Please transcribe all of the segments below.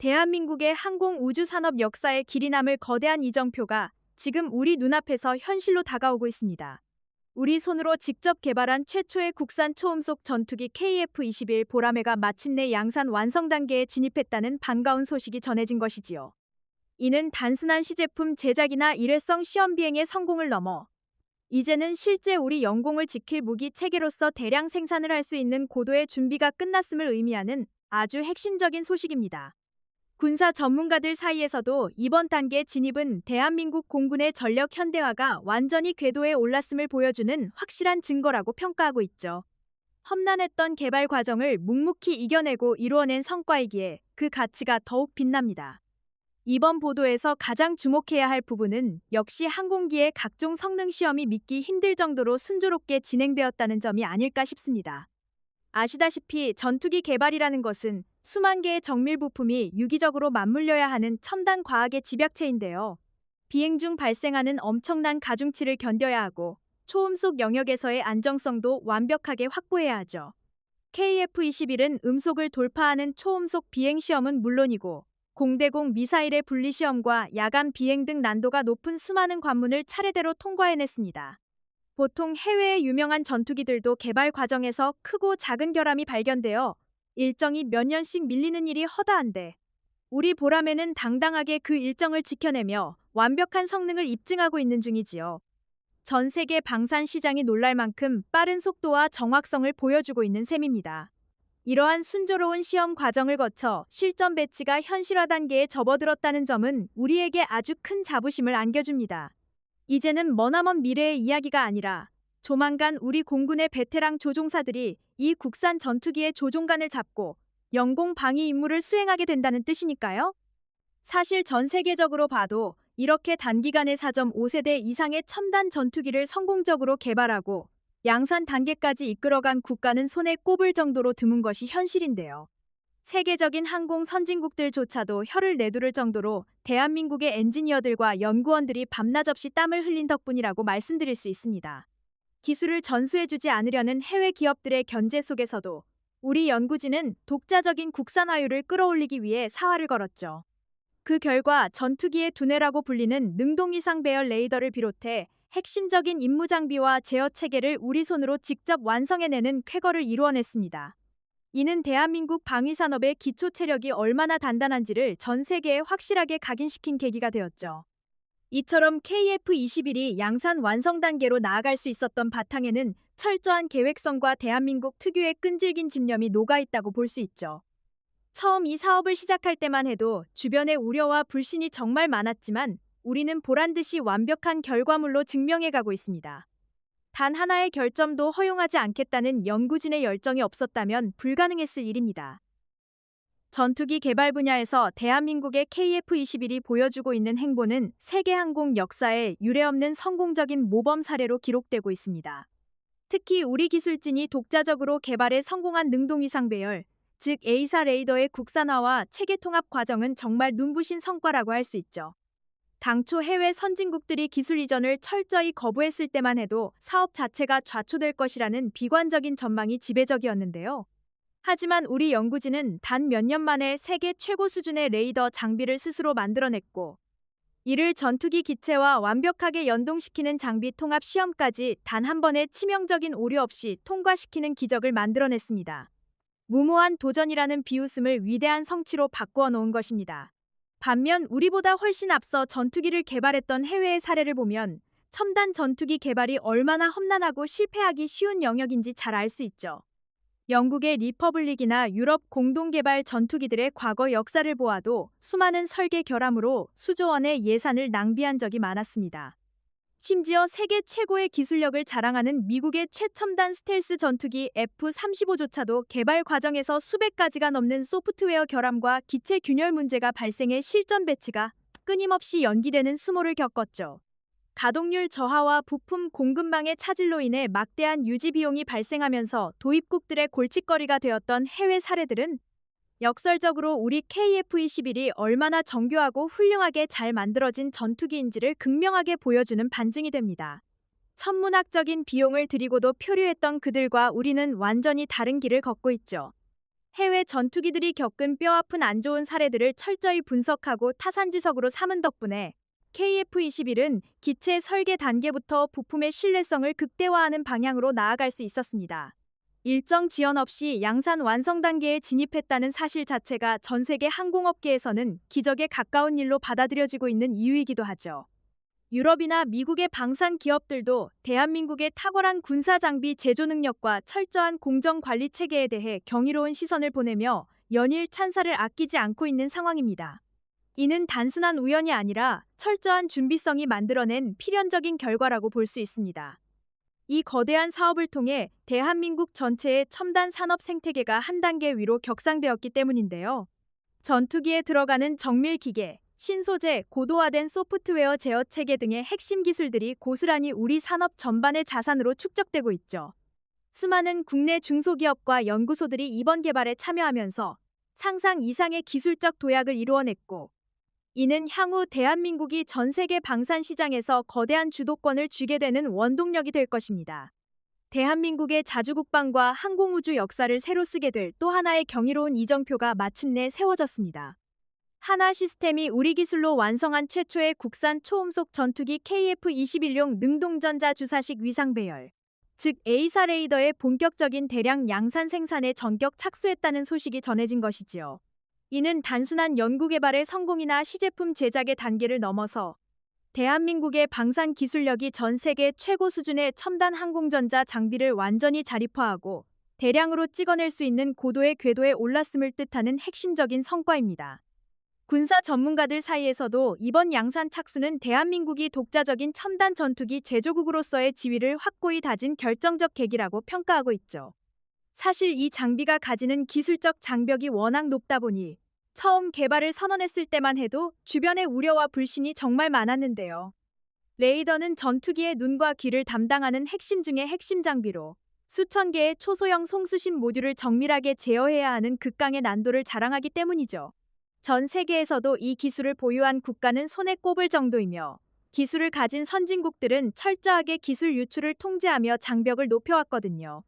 대한민국의 항공 우주 산업 역사에 길이 남을 거대한 이정표가 지금 우리 눈앞에서 현실로 다가오고 있습니다. 우리 손으로 직접 개발한 최초의 국산 초음속 전투기 KF-21 보라매가 마침내 양산 완성 단계에 진입했다는 반가운 소식이 전해진 것이지요. 이는 단순한 시제품 제작이나 일회성 시험 비행의 성공을 넘어 이제는 실제 우리 영공을 지킬 무기 체계로서 대량 생산을 할 수 있는 고도의 준비가 끝났음을 의미하는 아주 핵심적인 소식입니다. 군사 전문가들 사이에서도 이번 단계 진입은 대한민국 공군의 전력 현대화가 완전히 궤도에 올랐음을 보여주는 확실한 증거라고 평가하고 있죠. 험난했던 개발 과정을 묵묵히 이겨내고 이루어낸 성과이기에 그 가치가 더욱 빛납니다. 이번 보도에서 가장 주목해야 할 부분은 역시 항공기의 각종 성능 시험이 믿기 힘들 정도로 순조롭게 진행되었다는 점이 아닐까 싶습니다. 아시다시피 전투기 개발이라는 것은 수만 개의 정밀 부품이 유기적으로 맞물려야 하는 첨단 과학의 집약체인데요. 비행 중 발생하는 엄청난 가중치를 견뎌야 하고 초음속 영역에서의 안정성도 완벽하게 확보해야 하죠. KF-21은 음속을 돌파하는 초음속 비행 시험은 물론이고 공대공 미사일의 분리 시험과 야간 비행 등 난도가 높은 수많은 관문을 차례대로 통과해냈습니다. 보통 해외의 유명한 전투기들도 개발 과정에서 크고 작은 결함이 발견되어 일정이 몇 년씩 밀리는 일이 허다한데 우리 보라매는 당당하게 그 일정을 지켜내며 완벽한 성능을 입증하고 있는 중이지요. 전 세계 방산 시장이 놀랄 만큼 빠른 속도와 정확성을 보여주고 있는 셈입니다. 이러한 순조로운 시험 과정을 거쳐 실전 배치가 현실화 단계에 접어들었다는 점은 우리에게 아주 큰 자부심을 안겨줍니다. 이제는 머나먼 미래의 이야기가 아니라 조만간 우리 공군의 베테랑 조종사들이 이 국산 전투기의 조종관을 잡고 영공 방위 임무를 수행하게 된다는 뜻이니까요. 사실 전 세계적으로 봐도 이렇게 단기간에 4.5세대 이상의 첨단 전투기를 성공적으로 개발하고 양산 단계까지 이끌어간 국가는 손에 꼽을 정도로 드문 것이 현실인데요. 세계적인 항공 선진국들조차도 혀를 내두를 정도로 대한민국의 엔지니어들과 연구원들이 밤낮 없이 땀을 흘린 덕분이라고 말씀드릴 수 있습니다. 기술을 전수해주지 않으려는 해외 기업들의 견제 속에서도 우리 연구진은 독자적인 국산화율을 끌어올리기 위해 사활을 걸었죠. 그 결과 전투기의 두뇌라고 불리는 능동이상 배열 레이더를 비롯해 핵심적인 임무 장비와 제어 체계를 우리 손으로 직접 완성해내는 쾌거를 이루어냈습니다. 이는 대한민국 방위산업의 기초 체력이 얼마나 단단한지를 전 세계에 확실하게 각인시킨 계기가 되었죠. 이처럼 KF-21이 양산 완성 단계로 나아갈 수 있었던 바탕에는 철저한 계획성과 대한민국 특유의 끈질긴 집념이 녹아있다고 볼 수 있죠. 처음 이 사업을 시작할 때만 해도 주변의 우려와 불신이 정말 많았지만 우리는 보란듯이 완벽한 결과물로 증명해가고 있습니다. 단 하나의 결점도 허용하지 않겠다는 연구진의 열정이 없었다면 불가능했을 일입니다. 전투기 개발 분야에서 대한민국의 KF-21이 보여주고 있는 행보는 세계 항공 역사에 유례없는 성공적인 모범 사례로 기록되고 있습니다. 특히 우리 기술진이 독자적으로 개발에 성공한 능동이상 배열, 즉 A사 레이더의 국산화와 체계 통합 과정은 정말 눈부신 성과라고 할 수 있죠. 당초 해외 선진국들이 기술 이전을 철저히 거부했을 때만 해도 사업 자체가 좌초될 것이라는 비관적인 전망이 지배적이었는데요. 하지만 우리 연구진은 단 몇 년 만에 세계 최고 수준의 레이더 장비를 스스로 만들어냈고 이를 전투기 기체와 완벽하게 연동시키는 장비 통합 시험까지 단 한 번의 치명적인 오류 없이 통과시키는 기적을 만들어냈습니다. 무모한 도전이라는 비웃음을 위대한 성취로 바꾸어 놓은 것입니다. 반면 우리보다 훨씬 앞서 전투기를 개발했던 해외의 사례를 보면 첨단 전투기 개발이 얼마나 험난하고 실패하기 쉬운 영역인지 잘 알 수 있죠. 영국의 리퍼블릭이나 유럽 공동개발 전투기들의 과거 역사를 보아도 수많은 설계 결함으로 수조 원의 예산을 낭비한 적이 많았습니다. 심지어 세계 최고의 기술력을 자랑하는 미국의 최첨단 스텔스 전투기 F-35조차도 개발 과정에서 수백 가지가 넘는 소프트웨어 결함과 기체 균열 문제가 발생해 실전 배치가 끊임없이 연기되는 수모를 겪었죠. 가동률 저하와 부품 공급망의 차질로 인해 막대한 유지 비용이 발생하면서 도입국들의 골칫거리가 되었던 해외 사례들은 역설적으로 우리 KF-21이 얼마나 정교하고 훌륭하게 잘 만들어진 전투기인지를 극명하게 보여주는 반증이 됩니다. 천문학적인 비용을 들이고도 표류했던 그들과 우리는 완전히 다른 길을 걷고 있죠. 해외 전투기들이 겪은 뼈아픈 안 좋은 사례들을 철저히 분석하고 타산지석으로 삼은 덕분에 KF-21은 기체 설계 단계부터 부품의 신뢰성을 극대화하는 방향으로 나아갈 수 있었습니다. 일정 지연 없이 양산 완성 단계에 진입했다는 사실 자체가 전 세계 항공업계에서는 기적에 가까운 일로 받아들여지고 있는 이유이기도 하죠. 유럽이나 미국의 방산 기업들도 대한민국의 탁월한 군사 장비 제조 능력과 철저한 공정 관리 체계에 대해 경이로운 시선을 보내며 연일 찬사를 아끼지 않고 있는 상황입니다. 이는 단순한 우연이 아니라 철저한 준비성이 만들어낸 필연적인 결과라고 볼 수 있습니다. 이 거대한 사업을 통해 대한민국 전체의 첨단 산업 생태계가 한 단계 위로 격상되었기 때문인데요. 전투기에 들어가는 정밀 기계, 신소재, 고도화된 소프트웨어 제어 체계 등의 핵심 기술들이 고스란히 우리 산업 전반의 자산으로 축적되고 있죠. 수많은 국내 중소기업과 연구소들이 이번 개발에 참여하면서 상상 이상의 기술적 도약을 이루어냈고, 이는 향후 대한민국이 전 세계 방산 시장에서 거대한 주도권을 쥐게 되는 원동력이 될 것입니다. 대한민국의 자주국방과 항공우주 역사를 새로 쓰게 될 또 하나의 경이로운 이정표가 마침내 세워졌습니다. 하나 시스템이 우리 기술로 완성한 최초의 국산 초음속 전투기 KF-21용 능동전자 주사식 위상 배열, 즉 A사 레이더의 본격적인 대량 양산 생산에 전격 착수했다는 소식이 전해진 것이지요. 이는 단순한 연구개발의 성공이나 시제품 제작의 단계를 넘어서 대한민국의 방산 기술력이 전 세계 최고 수준의 첨단 항공전자 장비를 완전히 자립화하고 대량으로 찍어낼 수 있는 고도의 궤도에 올랐음을 뜻하는 핵심적인 성과입니다. 군사 전문가들 사이에서도 이번 양산 착수는 대한민국이 독자적인 첨단 전투기 제조국으로서의 지위를 확고히 다진 결정적 계기라고 평가하고 있죠. 사실 이 장비가 가지는 기술적 장벽이 워낙 높다 보니 처음 개발을 선언했을 때만 해도 주변의 우려와 불신이 정말 많았는데요. 레이더는 전투기의 눈과 귀를 담당하는 핵심 중의 핵심 장비로 수천 개의 초소형 송수신 모듈을 정밀하게 제어해야 하는 극강의 난도를 자랑하기 때문이죠. 전 세계에서도 이 기술을 보유한 국가는 손에 꼽을 정도이며, 기술을 가진 선진국들은 철저하게 기술 유출을 통제하며 장벽을 높여왔거든요.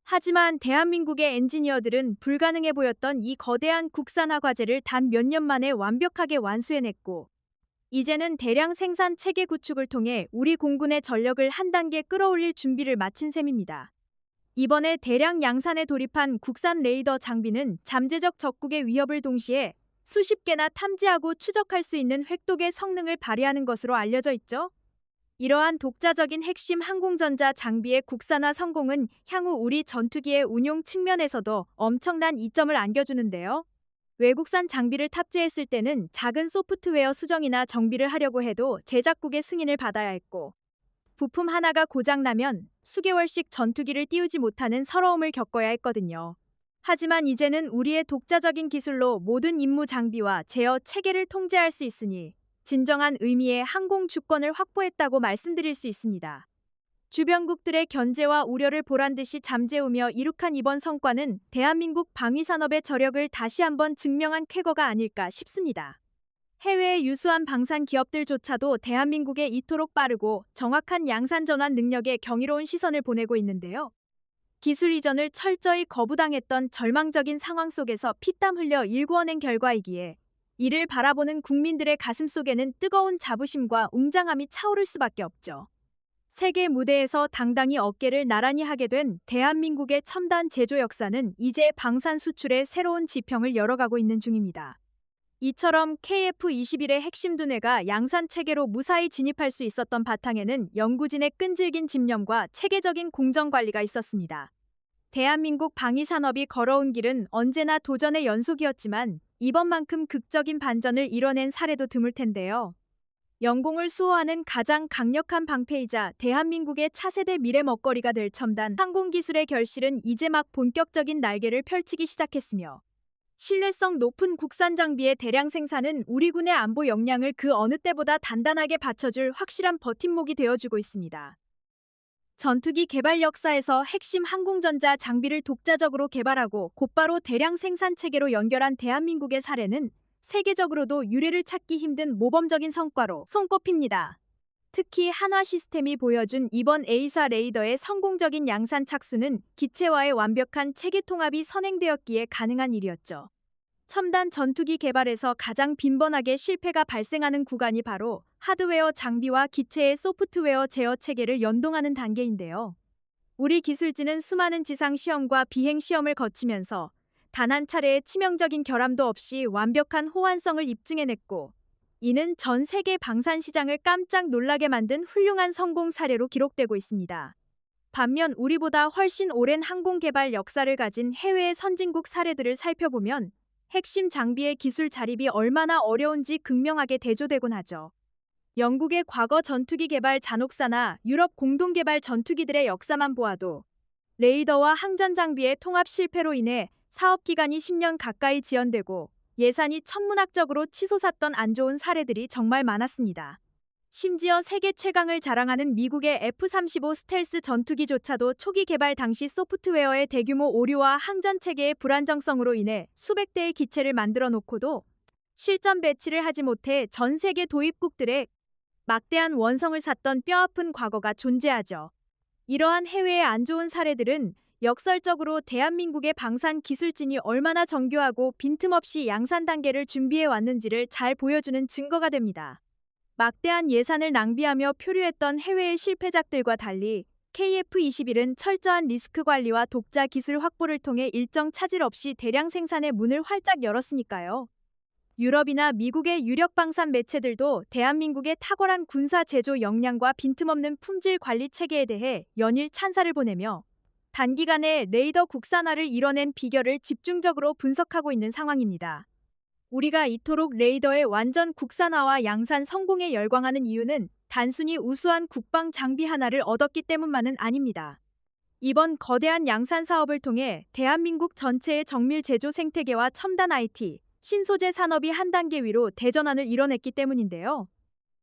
하지만 대한민국의 엔지니어들은 불가능해 보였던 이 거대한 국산화 과제를 단 몇 년 만에 완벽하게 완수해냈고, 이제는 대량 생산 체계 구축을 통해 우리 공군의 전력을 한 단계 끌어올릴 준비를 마친 셈입니다. 이번에 대량 양산에 돌입한 국산 레이더 장비는 잠재적 적국의 위협을 동시에 수십 개나 탐지하고 추적할 수 있는 획독의 성능을 발휘하는 것으로 알려져 있죠. 이러한 독자적인 핵심 항공전자 장비의 국산화 성공은 향후 우리 전투기의 운용 측면에서도 엄청난 이점을 안겨주는데요. 외국산 장비를 탑재했을 때는 작은 소프트웨어 수정이나 정비를 하려고 해도 제작국의 승인을 받아야 했고, 부품 하나가 고장나면 수개월씩 전투기를 띄우지 못하는 서러움을 겪어야 했거든요. 하지만 이제는 우리의 독자적인 기술로 모든 임무 장비와 제어 체계를 통제할 수 있으니 진정한 의미의 항공 주권을 확보했다고 말씀드릴 수 있습니다. 주변국들의 견제와 우려를 보란듯이 잠재우며 이룩한 이번 성과는 대한민국 방위산업의 저력을 다시 한번 증명한 쾌거가 아닐까 싶습니다. 해외의 유수한 방산 기업들조차도 대한민국의 이토록 빠르고 정확한 양산 전환 능력에 경이로운 시선을 보내고 있는데요. 기술 이전을 철저히 거부당했던 절망적인 상황 속에서 피땀 흘려 일구어낸 결과이기에 이를 바라보는 국민들의 가슴속에는 뜨거운 자부심과 웅장함이 차오를 수밖에 없죠. 세계 무대에서 당당히 어깨를 나란히 하게 된 대한민국의 첨단 제조 역사는 이제 방산 수출의 새로운 지평을 열어가고 있는 중입니다. 이처럼 KF-21의 핵심 두뇌가 양산 체계로 무사히 진입할 수 있었던 바탕에는 연구진의 끈질긴 집념과 체계적인 공정 관리가 있었습니다. 대한민국 방위산업이 걸어온 길은 언제나 도전의 연속이었지만 이번만큼 극적인 반전을 이뤄낸 사례도 드물 텐데요. 영공을 수호하는 가장 강력한 방패이자 대한민국의 차세대 미래 먹거리가 될 첨단 항공기술의 결실은 이제 막 본격적인 날개를 펼치기 시작했으며, 신뢰성 높은 국산 장비의 대량 생산은 우리 군의 안보 역량을 그 어느 때보다 단단하게 받쳐줄 확실한 버팀목이 되어주고 있습니다. 전투기 개발 역사에서 핵심 항공전자 장비를 독자적으로 개발하고 곧바로 대량 생산 체계로 연결한 대한민국의 사례는 세계적으로도 유례를 찾기 힘든 모범적인 성과로 손꼽힙니다. 특히 한화시스템이 보여준 이번 A사 레이더의 성공적인 양산 착수는 기체와의 완벽한 체계 통합이 선행되었기에 가능한 일이었죠. 첨단 전투기 개발에서 가장 빈번하게 실패가 발생하는 구간이 바로 하드웨어 장비와 기체의 소프트웨어 제어 체계를 연동하는 단계인데요. 우리 기술진은 수많은 지상 시험과 비행 시험을 거치면서 단 한 차례의 치명적인 결함도 없이 완벽한 호환성을 입증해냈고, 이는 전 세계 방산 시장을 깜짝 놀라게 만든 훌륭한 성공 사례로 기록되고 있습니다. 반면 우리보다 훨씬 오랜 항공 개발 역사를 가진 해외의 선진국 사례들을 살펴보면 핵심 장비의 기술 자립이 얼마나 어려운지 극명하게 대조되곤 하죠. 영국의 과거 전투기 개발 잔혹사나 유럽 공동 개발 전투기들의 역사만 보아도 레이더와 항전 장비의 통합 실패로 인해 사업 기간이 10년 가까이 지연되고 예산이 천문학적으로 치솟았던 안 좋은 사례들이 정말 많았습니다. 심지어 세계 최강을 자랑하는 미국의 F-35 스텔스 전투기조차도 초기 개발 당시 소프트웨어의 대규모 오류와 항전 체계의 불안정성으로 인해 수백 대의 기체를 만들어 놓고도 실전 배치를 하지 못해 전 세계 도입국들의 막대한 원성을 샀던 뼈아픈 과거가 존재하죠. 이러한 해외의 안 좋은 사례들은 역설적으로 대한민국의 방산 기술진이 얼마나 정교하고 빈틈없이 양산 단계를 준비해 왔는지를 잘 보여주는 증거가 됩니다. 막대한 예산을 낭비하며 표류했던 해외의 실패작들과 달리 KF-21은 철저한 리스크 관리와 독자 기술 확보를 통해 일정 차질 없이 대량 생산의 문을 활짝 열었으니까요. 유럽이나 미국의 유력 방산 매체들도 대한민국의 탁월한 군사 제조 역량과 빈틈없는 품질 관리 체계에 대해 연일 찬사를 보내며 단기간에 레이더 국산화를 이뤄낸 비결을 집중적으로 분석하고 있는 상황입니다. 우리가 이토록 레이더의 완전 국산화와 양산 성공에 열광하는 이유는 단순히 우수한 국방 장비 하나를 얻었기 때문만은 아닙니다. 이번 거대한 양산 사업을 통해 대한민국 전체의 정밀 제조 생태계와 첨단 IT, 신소재 산업이 한 단계 위로 대전환을 이뤄냈기 때문인데요.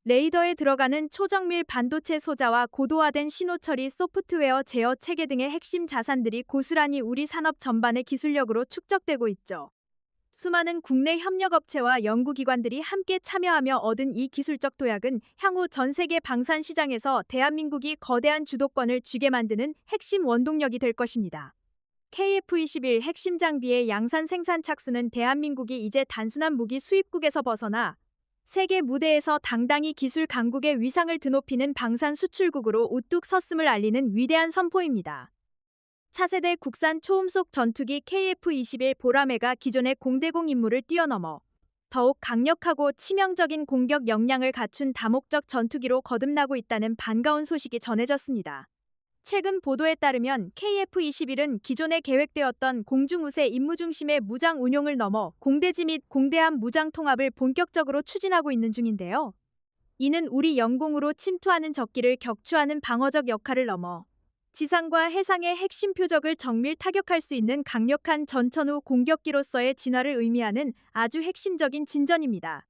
레이더에 들어가는 초정밀 반도체 소자와 고도화된 신호처리 소프트웨어 제어 체계 등의 핵심 자산들이 고스란히 우리 산업 전반의 기술력으로 축적되고 있죠. 수많은 국내 협력업체와 연구기관들이 함께 참여하며 얻은 이 기술적 도약은 향후 전 세계 방산 시장에서 대한민국이 거대한 주도권을 쥐게 만드는 핵심 원동력이 될 것입니다. KF-21 핵심 장비의 양산 생산 착수는 대한민국이 이제 단순한 무기 수입국에서 벗어나 세계 무대에서 당당히 기술 강국의 위상을 드높이는 방산 수출국으로 우뚝 섰음을 알리는 위대한 선포입니다. 차세대 국산 초음속 전투기 KF-21 보라매가 기존의 공대공 임무를 뛰어넘어 더욱 강력하고 치명적인 공격 역량을 갖춘 다목적 전투기로 거듭나고 있다는 반가운 소식이 전해졌습니다. 최근 보도에 따르면 KF-21은 기존에 계획되었던 공중우세 임무 중심의 무장 운용을 넘어 공대지 및 공대함 무장 통합을 본격적으로 추진하고 있는 중인데요. 이는 우리 영공으로 침투하는 적기를 격추하는 방어적 역할을 넘어 지상과 해상의 핵심 표적을 정밀 타격할 수 있는 강력한 전천후 공격기로서의 진화를 의미하는 아주 핵심적인 진전입니다.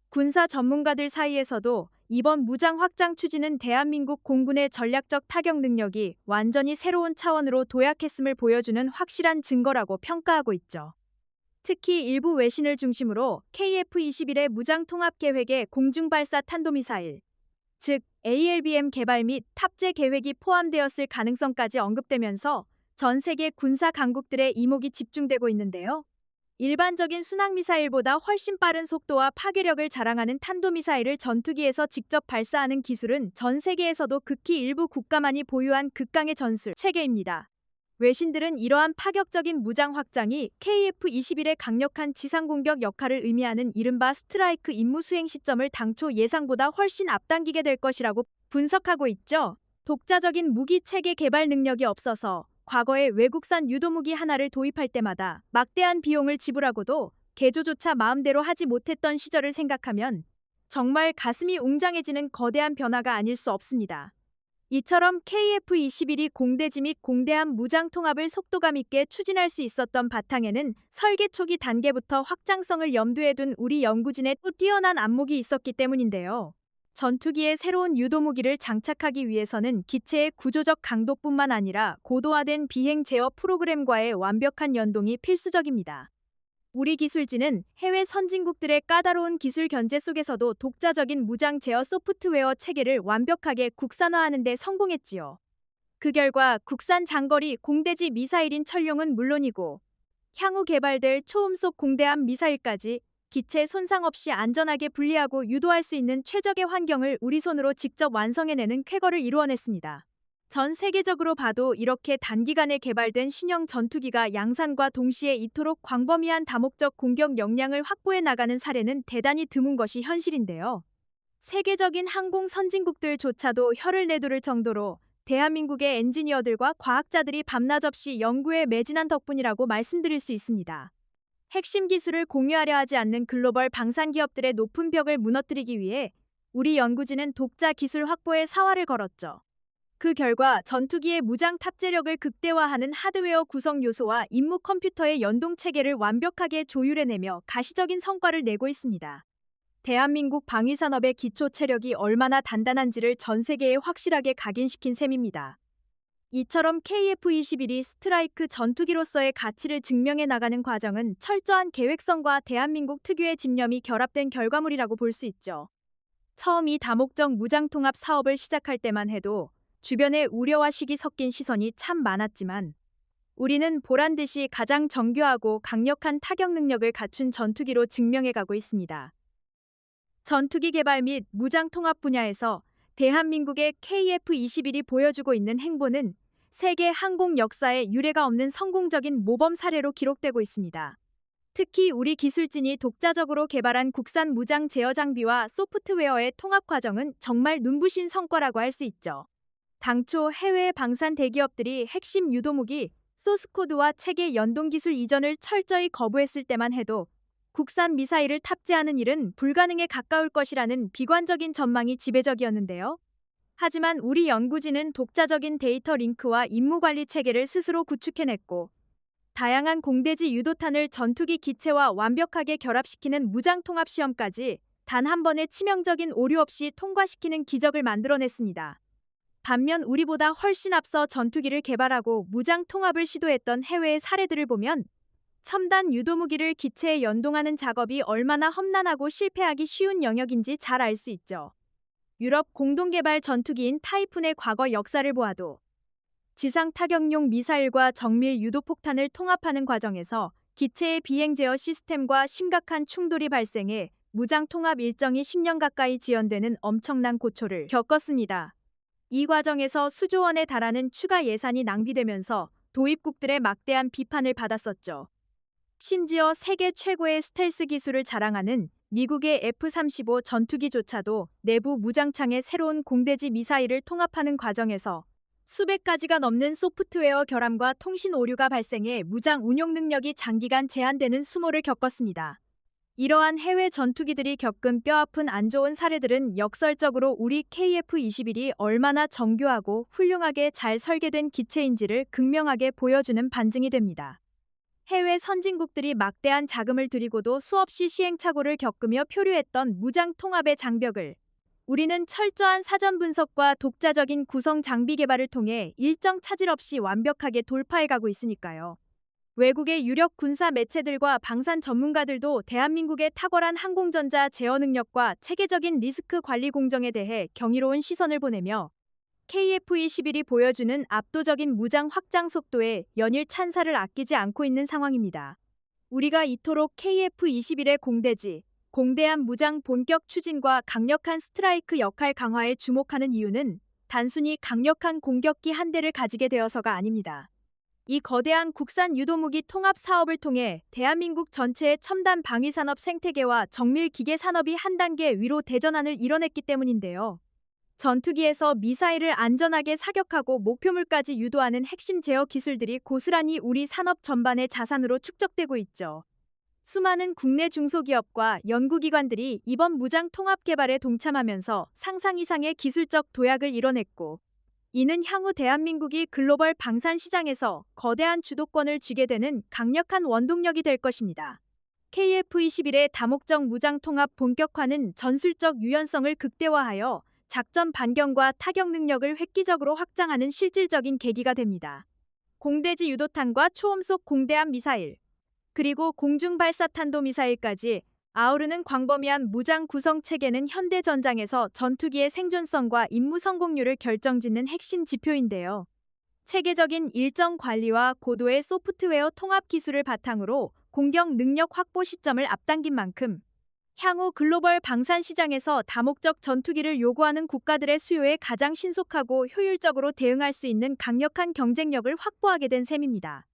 군사 전문가들 사이에서도 이번 무장 확장 추진은 대한민국 공군의 전략적 타격 능력이 완전히 새로운 차원으로 도약했음을 보여주는 확실한 증거라고 평가하고 있죠. 특히 일부 외신을 중심으로 KF-21의 무장 통합 계획에 공중발사 탄도미사일, 즉 ALBM 개발 및 탑재 계획이 포함되었을 가능성까지 언급되면서 전 세계 군사 강국들의 이목이 집중되고 있는데요. 일반적인 순항미사일보다 훨씬 빠른 속도와 파괴력을 자랑하는 탄도미사일을 전투기에서 직접 발사하는 기술은 전 세계에서도 극히 일부 국가만이 보유한 극강의 전술 체계입니다. 외신들은 이러한 파격적인 무장 확장이 KF-21의 강력한 지상공격 역할을 의미하는 이른바 스트라이크 임무 수행 시점을 당초 예상보다 훨씬 앞당기게 될 것이라고 분석하고 있죠. 독자적인 무기 체계 개발 능력이 없어서 과거에 외국산 유도무기 하나를 도입할 때마다 막대한 비용을 지불하고도 개조조차 마음대로 하지 못했던 시절을 생각하면 정말 가슴이 웅장해지는 거대한 변화가 아닐 수 없습니다. 이처럼 KF-21이 공대지 및 공대함 무장 통합을 속도감 있게 추진할 수 있었던 바탕에는 설계 초기 단계부터 확장성을 염두에 둔 우리 연구진의 또 뛰어난 안목이 있었기 때문인데요. 전투기에 새로운 유도무기를 장착하기 위해서는 기체의 구조적 강도뿐만 아니라 고도화된 비행 제어 프로그램과의 완벽한 연동이 필수적입니다. 우리 기술진은 해외 선진국들의 까다로운 기술 견제 속에서도 독자적인 무장 제어 소프트웨어 체계를 완벽하게 국산화하는 데 성공했지요. 그 결과 국산 장거리 공대지 미사일인 철룡은 물론이고 향후 개발될 초음속 공대함 미사일까지 기체 손상 없이 안전하게 분리하고 유도할 수 있는 최적의 환경을 우리 손으로 직접 완성해내는 쾌거를 이루어냈습니다. 전 세계적으로 봐도 이렇게 단기간에 개발된 신형 전투기가 양산과 동시에 이토록 광범위한 다목적 공격 역량을 확보해 나가는 사례는 대단히 드문 것이 현실인데요. 세계적인 항공 선진국들조차도 혀를 내두를 정도로 대한민국의 엔지니어들과 과학자들이 밤낮 없이 연구에 매진한 덕분이라고 말씀드릴 수 있습니다. 핵심 기술을 공유하려 하지 않는 글로벌 방산 기업들의 높은 벽을 무너뜨리기 위해 우리 연구진은 독자 기술 확보에 사활을 걸었죠. 그 결과 전투기의 무장 탑재력을 극대화하는 하드웨어 구성 요소와 임무 컴퓨터의 연동 체계를 완벽하게 조율해내며 가시적인 성과를 내고 있습니다. 대한민국 방위산업의 기초 체력이 얼마나 단단한지를 전 세계에 확실하게 각인시킨 셈입니다. 이처럼 KF-21이 스트라이크 전투기로서의 가치를 증명해 나가는 과정은 철저한 계획성과 대한민국 특유의 집념이 결합된 결과물이라고 볼 수 있죠. 처음 이 다목적 무장통합 사업을 시작할 때만 해도 주변에 우려와 시기 섞인 시선이 참 많았지만 우리는 보란듯이 가장 정교하고 강력한 타격 능력을 갖춘 전투기로 증명해가고 있습니다. 전투기 개발 및 무장 통합 분야에서 대한민국의 KF-21이 보여주고 있는 행보는 세계 항공 역사에 유례가 없는 성공적인 모범 사례로 기록되고 있습니다. 특히 우리 기술진이 독자적으로 개발한 국산 무장 제어 장비와 소프트웨어의 통합 과정은 정말 눈부신 성과라고 할 수 있죠. 당초 해외 방산 대기업들이 핵심 유도무기, 소스코드와 체계 연동 기술 이전을 철저히 거부했을 때만 해도 국산 미사일을 탑재하는 일은 불가능에 가까울 것이라는 비관적인 전망이 지배적이었는데요. 하지만 우리 연구진은 독자적인 데이터 링크와 임무 관리 체계를 스스로 구축해냈고 다양한 공대지 유도탄을 전투기 기체와 완벽하게 결합시키는 무장 통합 시험까지 단 한 번의 치명적인 오류 없이 통과시키는 기적을 만들어냈습니다. 반면 우리보다 훨씬 앞서 전투기를 개발하고 무장 통합을 시도했던 해외의 사례들을 보면 첨단 유도무기를 기체에 연동하는 작업이 얼마나 험난하고 실패하기 쉬운 영역인지 잘 알 수 있죠. 유럽 공동개발 전투기인 타이푼의 과거 역사를 보아도 지상 타격용 미사일과 정밀 유도폭탄을 통합하는 과정에서 기체의 비행 제어 시스템과 심각한 충돌이 발생해 무장 통합 일정이 10년 가까이 지연되는 엄청난 고초를 겪었습니다. 이 과정에서 수조 원에 달하는 추가 예산이 낭비되면서 도입국들의 막대한 비판을 받았었죠. 심지어 세계 최고의 스텔스 기술을 자랑하는 미국의 F-35 전투기조차도 내부 무장창에 새로운 공대지 미사일을 통합하는 과정에서 수백 가지가 넘는 소프트웨어 결함과 통신 오류가 발생해 무장 운용 능력이 장기간 제한되는 수모를 겪었습니다. 이러한 해외 전투기들이 겪은 뼈아픈 안 좋은 사례들은 역설적으로 우리 KF-21이 얼마나 정교하고 훌륭하게 잘 설계된 기체인지를 극명하게 보여주는 반증이 됩니다. 해외 선진국들이 막대한 자금을 들이고도 수없이 시행착오를 겪으며 표류했던 무장 통합의 장벽을 우리는 철저한 사전 분석과 독자적인 구성 장비 개발을 통해 일정 차질 없이 완벽하게 돌파해가고 있으니까요. 외국의 유력 군사 매체들과 방산 전문가들도 대한민국의 탁월한 항공전자 제어 능력과 체계적인 리스크 관리 공정에 대해 경이로운 시선을 보내며 KF-21이 보여주는 압도적인 무장 확장 속도에 연일 찬사를 아끼지 않고 있는 상황입니다. 우리가 이토록 KF-21의 공대지, 공대함 무장 본격 추진과 강력한 스트라이크 역할 강화에 주목하는 이유는 단순히 강력한 공격기 한 대를 가지게 되어서가 아닙니다. 이 거대한 국산 유도무기 통합 사업을 통해 대한민국 전체의 첨단 방위산업 생태계와 정밀 기계 산업이 한 단계 위로 대전환을 이뤄냈기 때문인데요. 전투기에서 미사일을 안전하게 사격하고 목표물까지 유도하는 핵심 제어 기술들이 고스란히 우리 산업 전반의 자산으로 축적되고 있죠. 수많은 국내 중소기업과 연구기관들이 이번 무장 통합 개발에 동참하면서 상상 이상의 기술적 도약을 이뤄냈고 이는 향후 대한민국이 글로벌 방산 시장에서 거대한 주도권을 쥐게 되는 강력한 원동력이 될 것입니다. KF-21의 다목적 무장 통합 본격화는 전술적 유연성을 극대화하여 작전 반경과 타격 능력을 획기적으로 확장하는 실질적인 계기가 됩니다. 공대지 유도탄과 초음속 공대함 미사일, 그리고 공중발사탄도미사일까지 아우르는 광범위한 무장 구성 체계는 현대전장에서 전투기의 생존성과 임무 성공률을 결정짓는 핵심 지표인데요. 체계적인 일정 관리와 고도의 소프트웨어 통합 기술을 바탕으로 공격 능력 확보 시점을 앞당긴 만큼 향후 글로벌 방산 시장에서 다목적 전투기를 요구하는 국가들의 수요에 가장 신속하고 효율적으로 대응할 수 있는 강력한 경쟁력을 확보하게 된 셈입니다.